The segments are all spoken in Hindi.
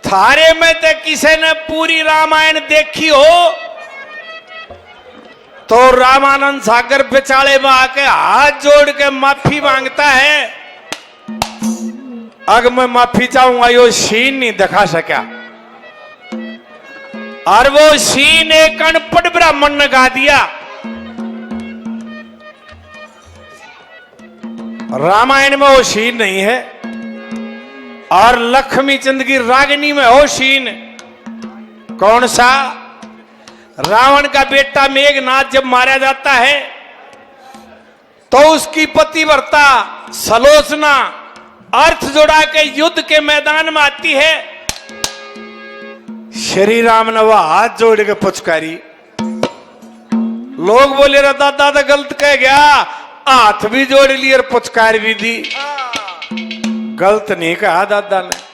थारे में तो किसी ने पूरी रामायण देखी हो तो रामानंद सागर बेचारे में आके हाथ जोड़ के माफी मांगता है। अगर मैं माफी चाहूंगा यो सीन नहीं दिखा सका और वो सीन एक अनपढ़ ब्राह्मण ने गा दिया। रामायण में वो सीन नहीं है और लक्ष्मी चंद की रागिनी में वो सीन। कौन सा? रावण का बेटा मेघनाथ जब मारा जाता है तो उसकी पतिव्रता सलोचना अर्थ जोड़ा के युद्ध के मैदान में आती है। श्री राम ने वह हाथ जोड़ के पुचकारी। लोग बोले रे दादा तो गलत कह गया, हाथ भी जोड़ लिए और पुचकार भी दी। गलत नहीं कहा दादा ने।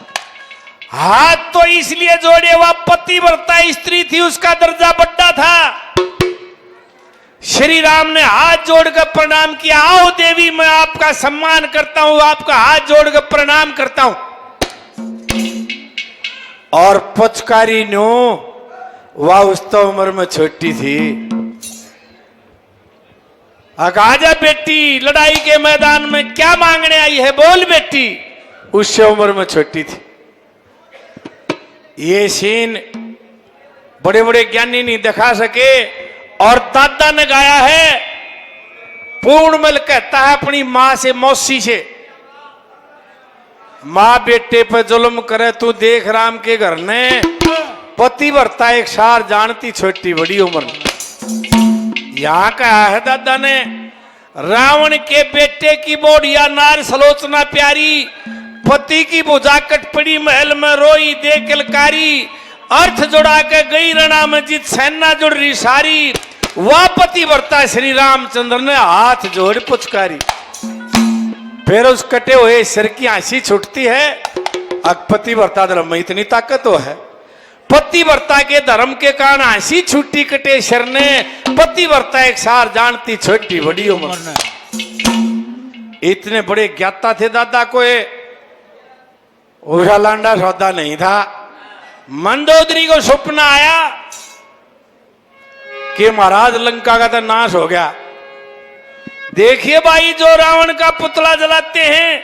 हाथ तो इसलिए जोड़े वह पतिव्रता स्त्री थी, उसका दर्जा बड़ा था। श्री राम ने हाथ जोड़कर प्रणाम किया। आओ देवी, मैं आपका सम्मान करता हूं, आपका हाथ जोड़कर प्रणाम करता हूं। और पुचकारी नो वह उस तो उम्र में छोटी थी। आजा बेटी, लड़ाई के मैदान में क्या मांगने आई है, बोल बेटी। उससे उम्र में छोटी थी। ये सीन बड़े बड़े ज्ञानी नहीं दिखा सके और दादा ने गाया है। पूर्णमल कहता है अपनी मां से, मौसी से, मां बेटे पे जुल्म करे तू देख राम के घर ने पतिव्रता एक सार जानती छोटी बड़ी उम्र। यहां कहा है दादा ने, रावण के बेटे की बोढ़िया नार सलोचना प्यारी, पति की भुजा कटपड़ी महल में रोई दे किलकारी, अर्थ जुड़ा के गई रणा में जीत सेना जुड़ रही सारी, वह पतिव्रता श्री रामचंद्र ने हाथ जोड़ पुचकारी। फिर उस कटे हुए सिर की हंसी छूटती है। अब पतिव्रता धर्म में इतनी ताकत हो है, पतिव्रता के धर्म के कारण हंसी छूटी कटे सिर ने, पतिव्रता एक सार जानती छोटी बड़ी उम्र। इतने बड़े ज्ञाता थे दादा को, उषा लांडा सौदा नहीं था। मंदोदरी को सपना आया कि महाराज लंका का तो नाश हो गया। देखिए भाई, जो रावण का पुतला जलाते हैं,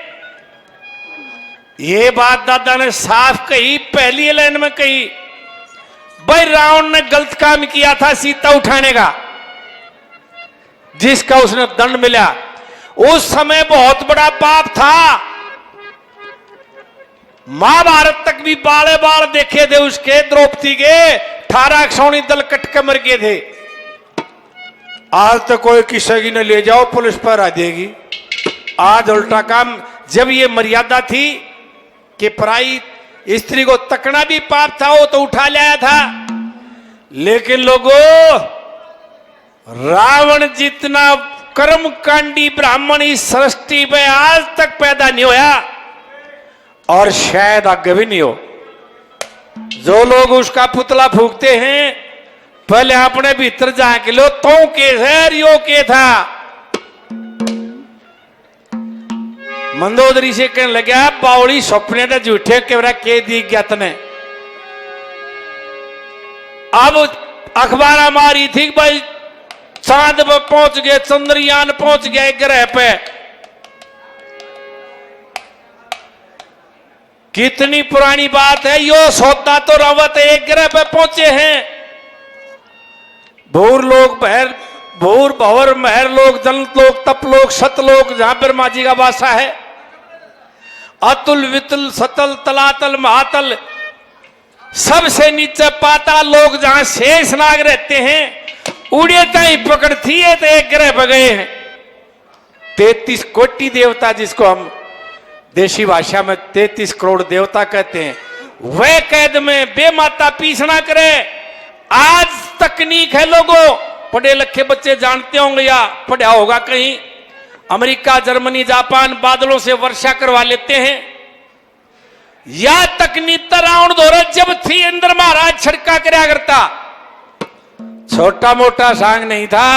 ये बात दादा ने साफ कही, पहली लाइन में कही। भाई रावण ने गलत काम किया था सीता उठाने का, जिसका उसने दंड मिला। उस समय बहुत बड़ा पाप था। महाभारत तक भी बाले बाल देखे थे उसके, द्रौपदी के 18 क्षौणी दल कट के मर गए थे। आज तो कोई किसी की न ले जाओ, पुलिस पर आ देगी। आज उल्टा काम। जब ये मर्यादा थी कि पराई स्त्री को तकना भी पाप था, वो तो उठा लाया था। लेकिन लोगों, रावण जितना कर्मकांडी ब्राह्मण इस सृष्टि में आज तक पैदा नहीं होया और शायद आगे भी नहीं हो। जो लोग उसका पुतला फूकते हैं, पहले अपने भीतर जाके लो, तो के है यो के था। मंदोदरी से कहने लगा, बावड़ी सपने तो झूठे केवरा के दी ज्ञात ने। अब अखबार हमारी थी भाई, चांद पर पहुंच गए, चंद्रयान पहुंच गया ग्रह पे। कितनी पुरानी बात है, यो सौदा तो रावत एक ग्रह पे पहुंचे हैं। भूर लोग, बहर भूर भवर महर लोग, जल लोग, तप लोग, सत लोग, जहां ब्रह्मा जी का वासा है। अतुल वितुल सतल तलातल महातल, सबसे नीचे पाताल लोग, जहां शेष नाग रहते हैं। उड़े ताई पकड़ थी है तो एक ग्रह पर गए हैं। 33 कोटि देवता, जिसको हम देशी भाषा में 33 करोड़ देवता कहते हैं, वह कैद में बेमाता पीसना करे। आज तकनीक है लोगों, पढ़े लिखे बच्चे जानते होंगे या पढ़ा होगा कहीं, अमेरिका, जर्मनी, जापान बादलों से वर्षा करवा लेते हैं। या तकनीक रावण दौरा जब थी, इंद्र महाराज छिड़का करया करता। छोटा मोटा सांग नहीं था।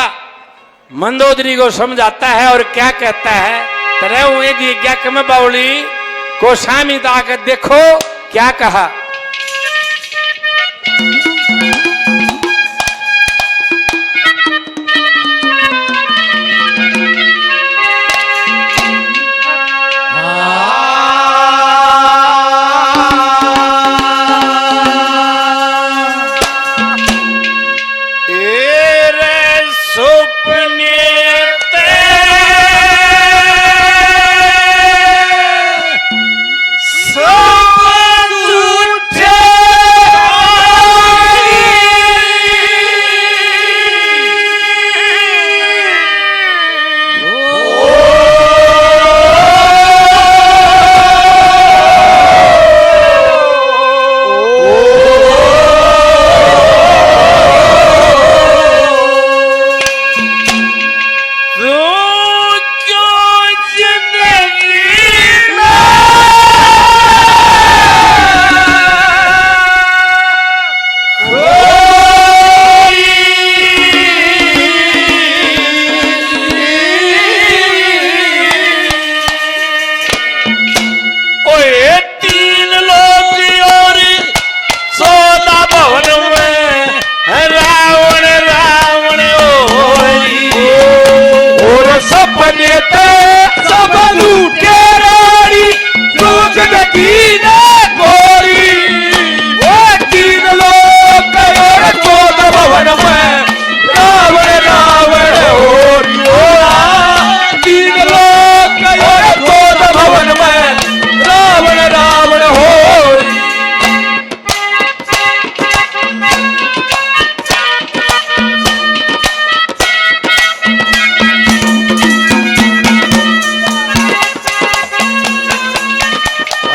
मंदोदरी को समझाता है और क्या कहता है, तरह हुए दी क्या कम बावली को शामी आकर देखो क्या कहा।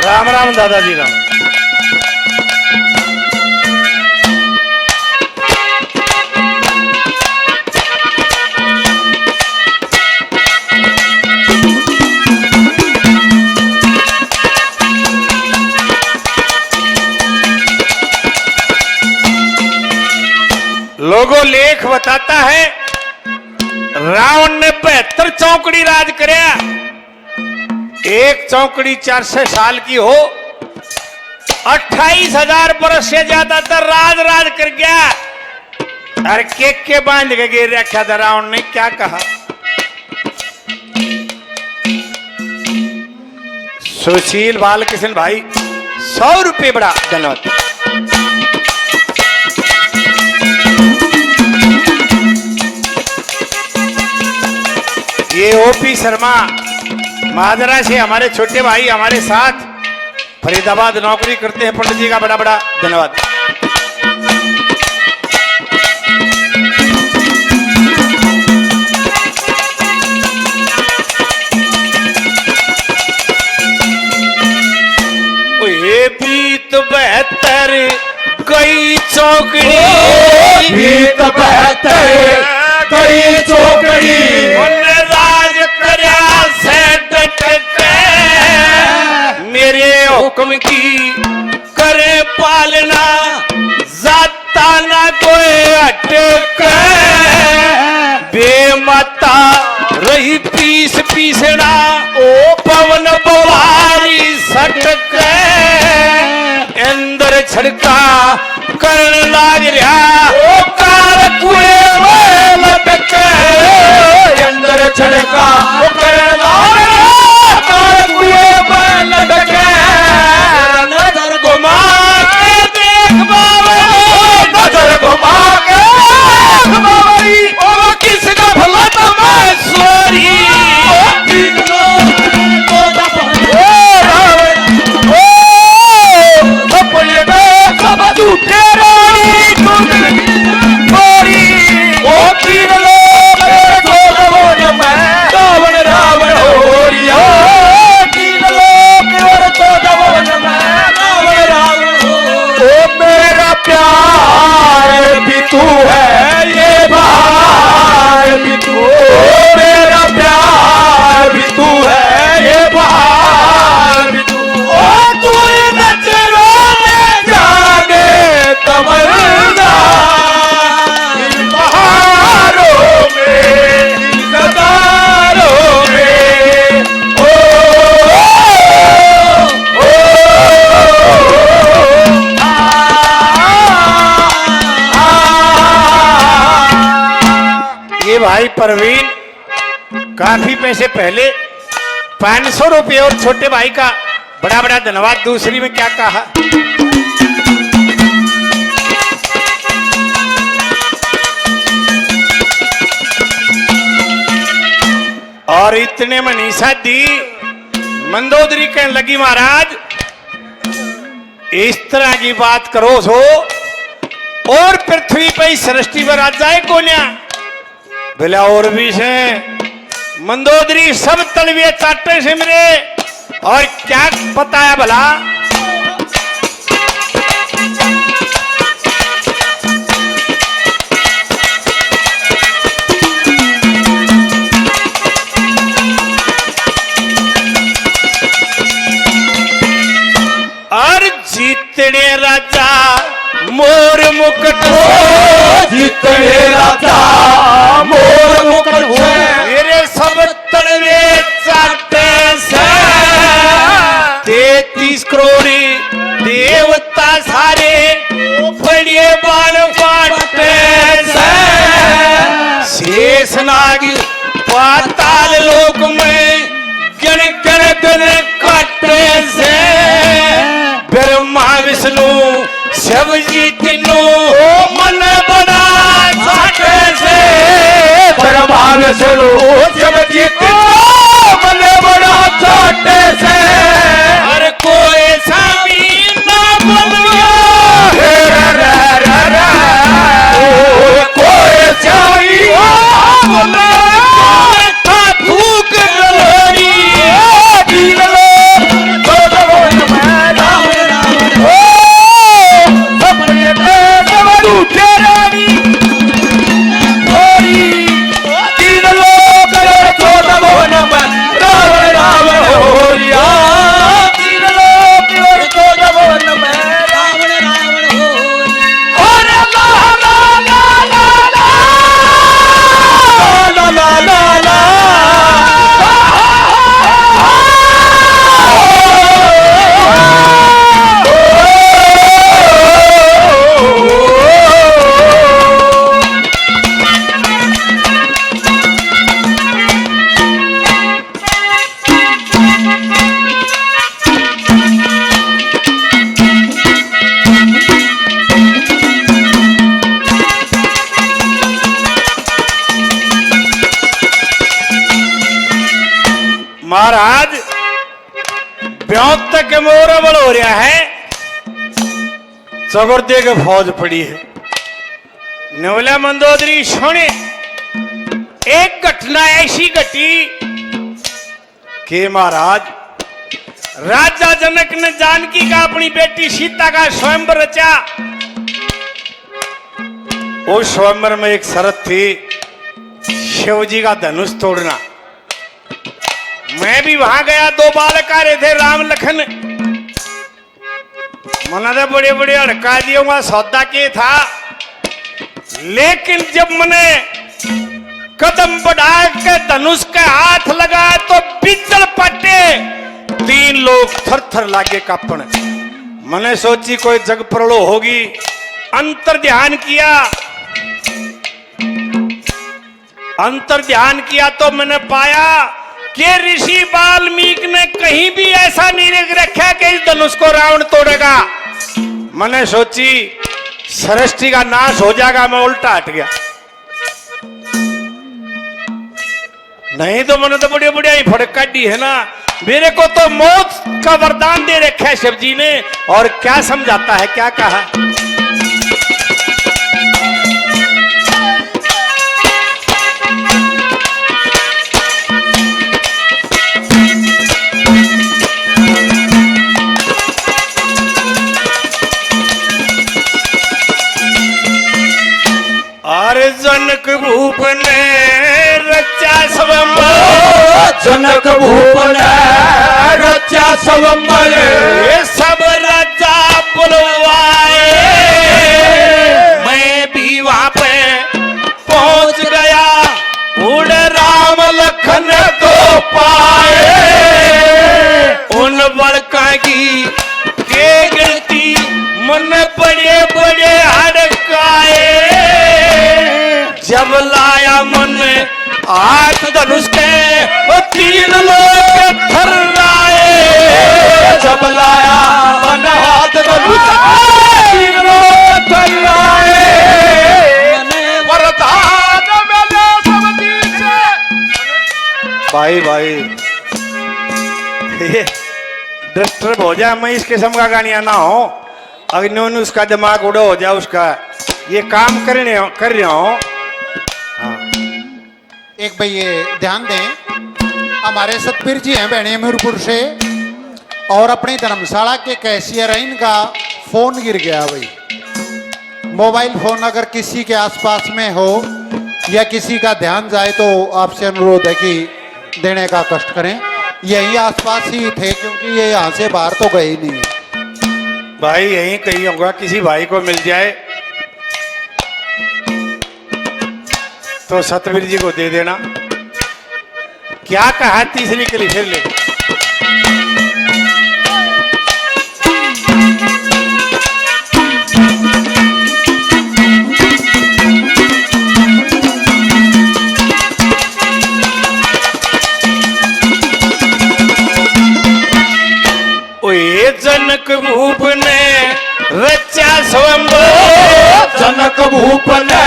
राम राम दादाजी राम। लोगों लेख बताता है रावण ने 72 चौकड़ी राज करया। एक चौकड़ी 400 साल की हो, 28,000 बरस से ज्यादा तर राज कर गया। अरे के बांध के गिर रखा था रावण ने। क्या कहा? सुशील बालकृष्ण भाई 100 रुपये बड़ा धन्यवाद। ये ओपी शर्मा मादरा से हमारे छोटे भाई हमारे साथ फरीदाबाद नौकरी करते हैं। पंडित जी का बड़ा बड़ा धन्यवाद। ये बीत 72 कई चौकड़ी, बीत 72 कई चौकड़ी, राज करया से डट के, मेरे हुक्म की करे पालना, जाता ना कोई अटक। बेमता रही पीसना, ओ पवन बवारी सटक। अंदर छड़का करण लाग रहा, ओ कार कुएं में लटक। अंदर छड़का वो करण लाग रहा, कार कुएं में लटक। नजर घुमा के देख बाबा, नजर घुमा के देख बाबा, ओ किसका भला तमाशोरी। अपने सब झूठे रानी भाई परवीन काफी पैसे पहले 500 रुपये और छोटे भाई का बड़ा बड़ा धन्यवाद। दूसरी में क्या कहा, और इतने मनीषा दी मंदोदरी कहने लगी महाराज इस तरह की बात करो सो और पृथ्वी पे सृष्टि पर आ जाए कोन्या भला और भी से मंदोदरी सब तलवे चाटे से मेरे और क्या पता है भला। और जीतने राजा मोर मुकुट जीतने राजा मोर मुकुट मेरे सब तलवे चाटे से 33 करोड़ देवता सारे बड़े बाण बाटे से शेष नाग पाताल लोक में गण गण गण काटे से ब्रह्मा विष्णु शिव जी तीनों मन बना साटे से ब्रह्मा विष्णु शिव जी तीनों मन बना साटे से हर कोई स्वामी ना बोलिया कोई चाहिए भूख गलोरी महाराज ब्यों तक मोरबल हो रहा है चगुर्दे के फौज पड़ी है नवला मंदोदरी सोने एक घटना ऐसी घटी कि महाराज राजा जनक ने जानकी का अपनी बेटी सीता का स्वयंवर रचा। उस स्वयंवर में एक शर्त थी शिव जी का धनुष तोड़ना। मैं भी वहां गया, 2 बालक आ रहे थे राम लखन। मना तो बड़े बड़े हड़का दिया सौदा के था, लेकिन जब मैंने कदम बढ़ा के धनुष के हाथ लगाया तो बिजल पटे 3 लोग थर थर लागे कापण। मैंने सोची कोई जग प्रलो होगी, अंतर ध्यान किया। अंतर ध्यान किया तो मैंने पाया कि ऋषि वाल्मीकि ने कहीं भी ऐसा नहीं लिख रखा कि इस धनुष को रावण तोड़ेगा। मैंने सोची सृष्टि का नाश हो जाएगा, मैं उल्टा हट गया। नहीं तो मैंने तो बढ़िया बढ़िया ही फड़का दी है ना। मेरे को तो मौत का वरदान दे रखा है शिव जी ने। और क्या समझाता है, क्या कहा, जनक भूप ने रचा स्वयंवर, जनक भूप ने रचा स्वयंवर, ये सब राजा बुलवाए। मैं भी वहां पे पहुंच गया, उड़ राम लखन को पाए। उन बड़का की के गिरती मन बड़े बड़े हड़काए। जब लाया मन हाथ धनुष के वो तीन लोग थर्राए, जब लाया मन हाथ धनुष तीन लोग थर्राए, वरदान मिले सब दीछे। भाई डिस्टर्ब हो जाए, मैं इस किस्म का गानिया ना हो, अगर न्यून उसका दिमाग उड़ा हो जाए उसका, ये काम कर रहा हूँ। एक भाई ये ध्यान दें, हमारे सतबीर जी हैं बहने मीरपुर से, और अपनी धर्मशाला के कैशियर हैं, इनका फोन गिर गया भाई। मोबाइल फोन अगर किसी के आसपास में हो या किसी का ध्यान जाए तो आपसे अनुरोध है कि देने का कष्ट करें। यही आसपास ही थे क्योंकि ये यहाँ से बाहर तो गए ही नहीं। भाई यहीं कहीं होगा, किसी भाई को मिल जाए तो सतबीर जी को दे देना। क्या कहा तीसरी कली फिर ले। ओए जनक भूप ने रचा स्वयंवर, जनक भूप ने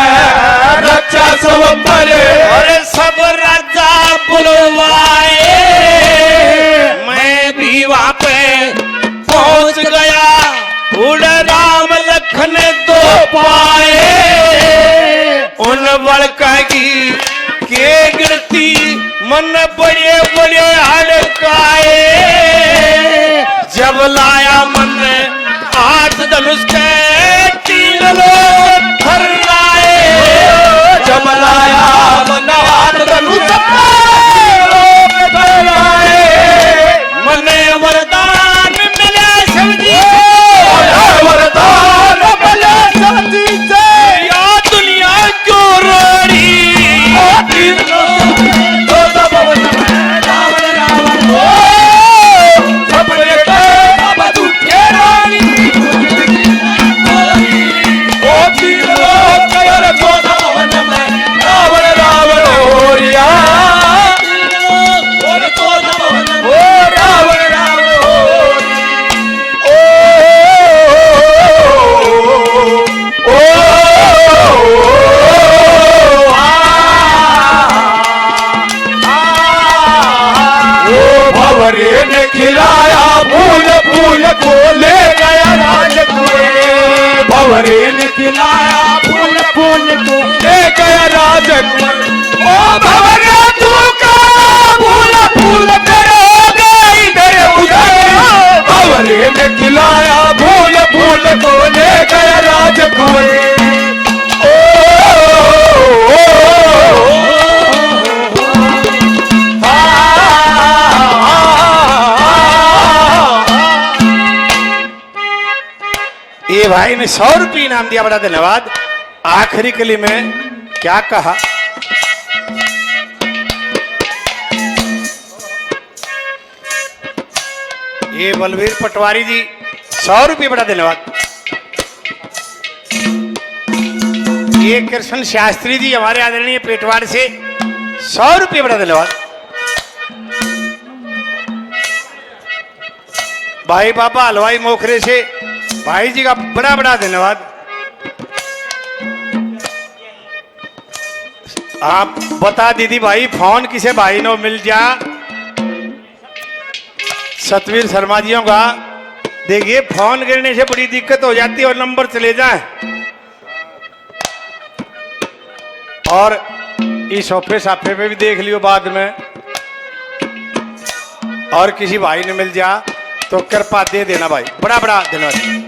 रचा स्वयंवर, और सब राजा बुलवाए, मैं भी वहां पे पहुंच गया, उड़ राम लखन दो पाए, उन बड़का की के गिरती मन बड़े बड़े हड़काए, जब लाया मन हाथ धनुष के तीन लोग थर्राए, जब लाया मन हाथ धनुष लोग थर्राए, मने वरदान मिले समझी, वरदान मिले सब दीछे। या दुनिया क्यों रोड़ी, सपने के बाबू के रानी, ओ तीन लोग कयर चौदह भवन में, रावण रावण होरिया, ओ रावण रावण होरी, भंवरे ने खिलाया फूल फूल को ले गया राजकुमार, भंवरे ने खिलाया फूल फूल को ले गया राजकुमार, ओ भंवरे तू का फूल फूल करोगे इधर उधर, भंवरे ने खिलाया फूल फूल को ले गया राजकुमार, ये भाई ने 100 रुपये इनाम दिया, बड़ा धन्यवाद। आखिरी कली में क्या कहा, ये बलवीर पटवारी जी 100 रुपये, बड़ा धन्यवाद। ये कृष्ण शास्त्री जी हमारे आदरणीय पेटवाड़ से 100 रुपये, बड़ा धन्यवाद। भाई बाबा हलवाई मोखरे से भाई जी का बड़ा बड़ा धन्यवाद। आप बता दीदी भाई, फोन किसे भाई नो मिल जा, सतवीर शर्मा जियों का। देखिए फोन करने से बड़ी दिक्कत हो जाती है और नंबर चले जाए, और इस सोफे साफे पे भी देख लियो बाद में, और किसी भाई ने मिल जा तो कृपा दे देना भाई, बड़ा बड़ा धन्यवाद।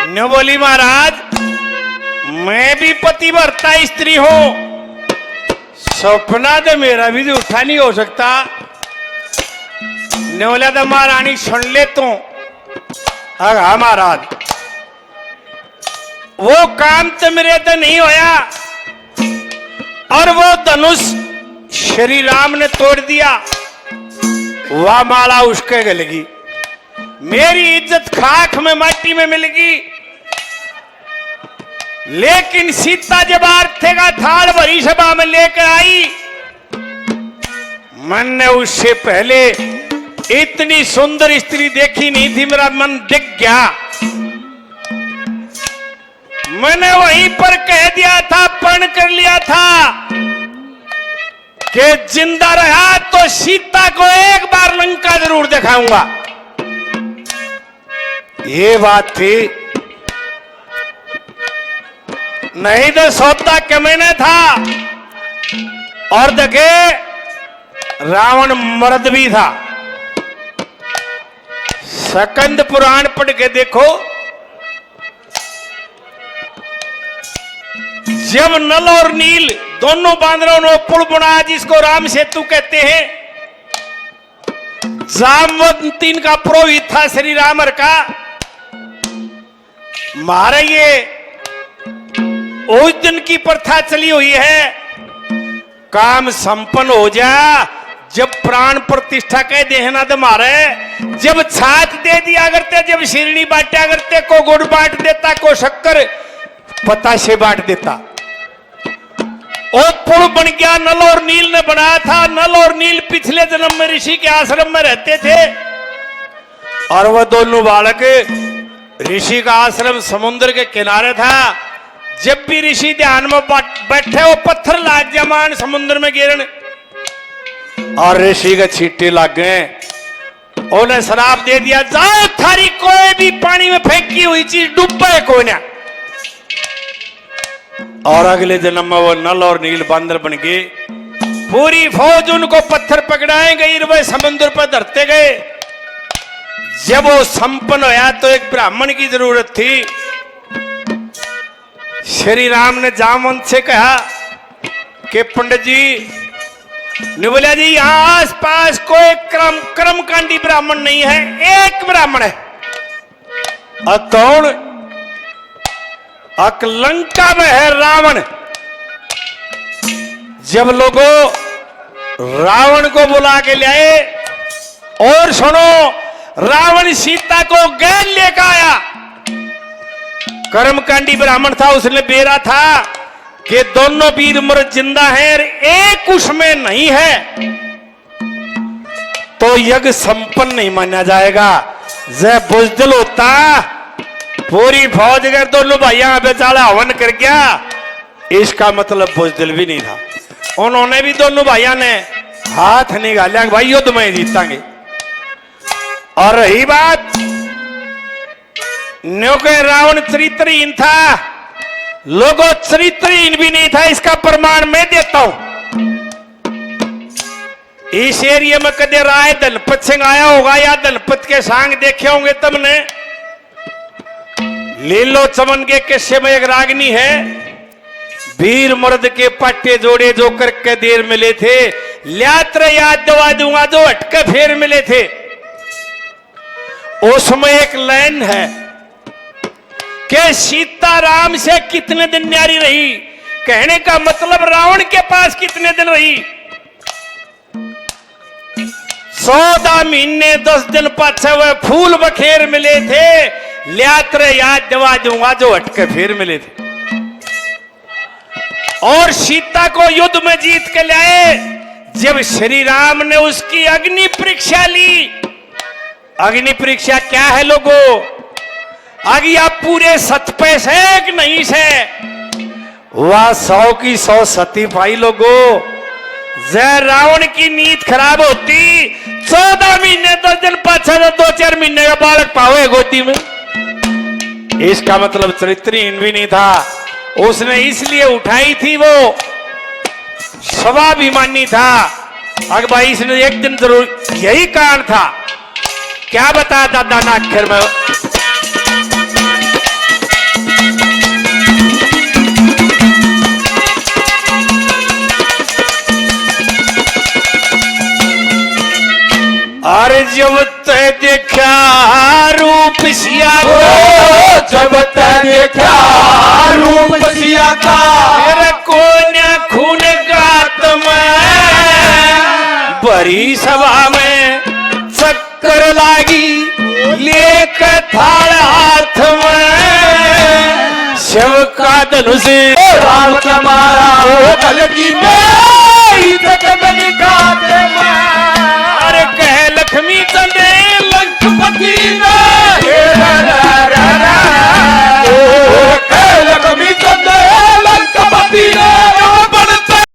न्यू बोली महाराज, मैं भी पतिव्रता स्त्री हूं, सपना तो मेरा भी उठा नहीं हो सकता। न्योला तो महारानी सुन ले तू। हाँ महाराज, वो काम तो मेरे तो नहीं होया, और वो धनुष श्री राम ने तोड़ दिया, वह माला उसके गलगी, मेरी इज्जत खाक में माटी में मिलगी। लेकिन सीता जब आरती का थाल भरी सभा में लेकर आई, मन ने उससे पहले इतनी सुंदर स्त्री देखी नहीं थी, मेरा मन दिख गया। मैंने वहीं पर कह दिया था, प्रण कर लिया था कि जिंदा रहा तो सीता को एक बार लंका जरूर दिखाऊंगा। ये बात थी, नहीं तो सौदा कमीना था और देखे रावण मर्द भी था। सकंद पुराण पढ़ के देखो, जब नल और नील दोनों बांदरों ने पुल बनाया जिसको राम सेतु कहते हैं, जामवंती का पुरोहित था श्री रामर का। मारे ये उस दिन की प्रथा चली हुई है, काम संपन्न हो जा जब प्राण प्रतिष्ठा कह देना तो मारे, जब छाछ दे दिया करते, जब शिरनी बांटा करते, को गुड़ बांट देता, को शक्कर पता से बांट देता। और पुल बन गया, नल और नील ने बनाया था। नल और नील पिछले जन्म में ऋषि के आश्रम में रहते थे और वह दोनों बालक, ऋषि का आश्रम समुद्र के किनारे था। जब भी ऋषि ध्यान में बैठे, वो पत्थर लाग जमान समुद्र में गिरन और ऋषि के छींटे लग गए। उन्हें श्राप दे दिया, जाओ थारी कोई भी पानी में फेंकी हुई चीज डूबे कोई ना। और अगले जन्म में वो नल और नील बांदर बन गए। पूरी फौज उनको पत्थर पकड़ाए गई, वह समुद्र पर धरते गए। जब वो संपन्न होया तो एक ब्राह्मण की जरूरत थी। श्री राम ने जामवंत से कहा कि पंडित जी ने बोला, जी यहां आस पास कोई कर्मकांडी ब्राह्मण नहीं है, एक ब्राह्मण है। कौन? लंका में है रावण। जब लोगों रावण को बुला के ले आए, और सुनो, रावण सीता को गैल लेकर आया। कर्मकांडी ब्राह्मण था, उसने बेरा था कि दोनों वीर मर्द जिंदा हैं और एक उसमें नहीं है तो यज्ञ संपन्न नहीं माना जाएगा। जय बुजदिल होता, पूरी फौज के दोनों भाइयों बेचारा हवन कर गया, इसका मतलब बुजदिल भी नहीं था। उन्होंने भी दोनों भाइयों ने हाथ निकाला, भाई युद्ध में जीतांगे। और रही बात, न्यो के रावण चरित्रहीन था, लोगों चरित्रहीन भी नहीं था, इसका प्रमाण मैं देता हूं। इस एरिया में कदे राय दलपत सिंह आया होगा या दलपत के सांग देखे होंगे तुमने। लीलो चमन के किस्से में एक रागनी है, वीर मर्द के पट्टे जोड़े जो करके देर मिले थे, ल्यात्र याद दवा दूंगा जो हटके फेर मिले थे। उसमें एक लाइन है कि सीता राम से कितने दिन न्यारी रही, कहने का मतलब रावण के पास कितने दिन रही। 14 महीने 10 दिन पाछे वह फूल बखेर मिले थे, ल्यात्र याद दवा दूंगा जो हटके फिर मिले थे। और सीता को युद्ध में जीत के लाए। जब श्री राम ने उसकी अग्नि परीक्षा ली, अग्नि परीक्षा क्या है लोगों, अगिया पूरे सत पे से एक नहीं से, वह 100 की 100 सती पाई लोगों। जय रावण की नींद खराब होती, 14 महीने 10 दिन पाछा 2-4 महीने का बालक पावे गोदी में। इसका मतलब चरित्रहीन भी नहीं था, उसने इसलिए उठाई थी, वो स्वाभिमानी था। अगर भाई इसने एक दिन जरूर यही कारण था, क्या बताया था दाना अक्षर में। अरे जब ते देखा रूप सिया का, जब ते देखा रूप सिया का, मेरे कोन्या खून भरी सभा में चक्कर लागी लेक थाल हाथ में शिव का धनुष राम का मारा हो कलगी में अरे कह लक्ष्मी चंद